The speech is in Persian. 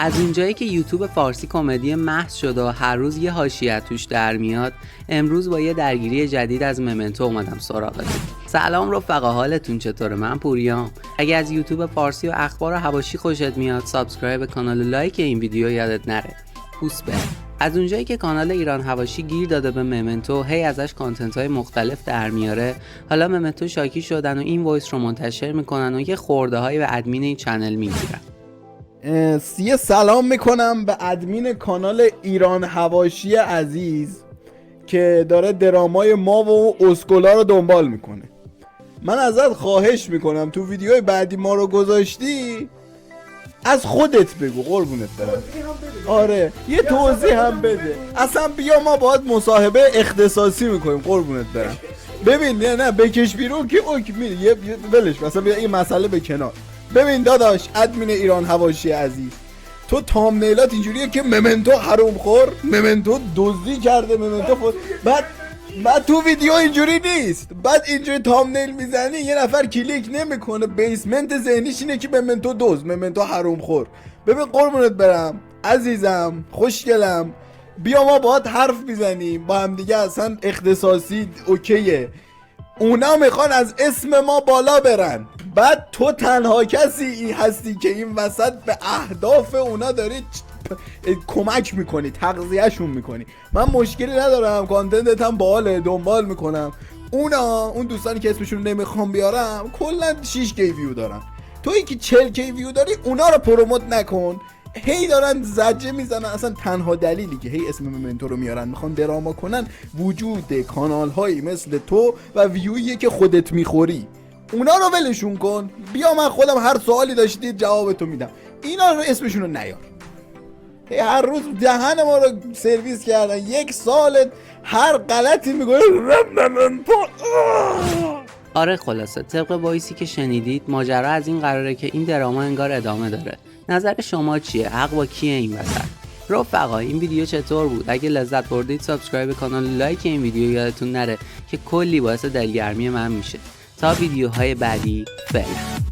از اونجایی که یوتیوب فارسی کمدی محض شده و هر روز یه حاشیه توش در میاد، امروز با یه درگیری جدید از ممنتو اومدم سراغتون. سلام رفقا، حالتون چطوره؟ من پوریام. اگه از یوتیوب فارسی و اخبار حواشی خوشت میاد، سابسکرایب کانال و لایک این ویدیو یادت نره. پوست به. از اونجایی که کانال ایران حواشی گیر داده به ممنتو، هی ازش کانتنت های مختلف در میاره، حالا ممنتو شاکی شدن و این وایس رو منتشر میکنن و یه خورده هایی به ادمین این چنل میگیرن. یه سلام میکنم به ادمین کانال ایران حواشی عزیز که داره درامای ما و اسکولا رو دنبال میکنه. من ازت خواهش میکنم تو ویدیوهای بعدی ما رو گذاشتی از خودت بگو، قربونت برم. آره یه توضیح هم بده. اصلا بیا ما باید مصاحبه اختصاصی میکنیم، قربونت برم. ببین نه بکش بیرون که اوکی میره یه ولش، مثلا بیا این مسئله به کنار. ببین داداش ادمین ایران حواشی عزیز، تو تامنیلات اینجوریه که ممنتو حروم خور، ممنتو دزدی کرده، ممنتو بعد تو ویدیو اینجوری نیست. بعد اینجوری تامنیل میزنی یه نفر کلیک نمیکنه، بیسمنت ذهنیش اینه که ممنتو دزد، ممنتو حروم خور. ببین قربونت برم عزیزم، خوشگلم، بیا ما باهات حرف میزنیم با هم دیگه، اصلا اختصاصی اوکیه. اونا میخوان از اسم ما بالا برن، بعد تو تنها کسی هستی که این وسط به اهداف اونا داری کمک میکنی، تغذیهشون میکنی. من مشکلی ندارم، کانتنتت هم باحاله، دنبال میکنم. اون دوستانی که اسمشون نمیخوام بیارم کلا 6 کی ویو دارن، تویی که 40 کی ویو داری اونا رو پروموت نکن. هی دارن زجه میزنن. اصلا تنها دلیلی که هی اسم ممنتو رو میارن میخوان دراما کنن وجود کانال هایی مثل تو و ویویه که خودت میخوری. اونا رو ولشون کن، بیا من خودم هر سوالی داشتید جوابتو میدم. اینا رو اسمشون رو نیار. هر روز دهن ما رو سرویس کردن، یک سال هر غلطی میگه. آره خلاصه طبق وایسی که شنیدید ماجرا از این قراره که این دراما انگار ادامه داره. نظر شما چیه؟ حق با کیه این وسط؟ رفقا این ویدیو چطور بود؟ اگه لذت بردید سابسکرایب کانال و لایک این ویدیو یادتون نره که کلی باعث دلگرمی من میشه. تا ویدیوهای بعدی، فعلا.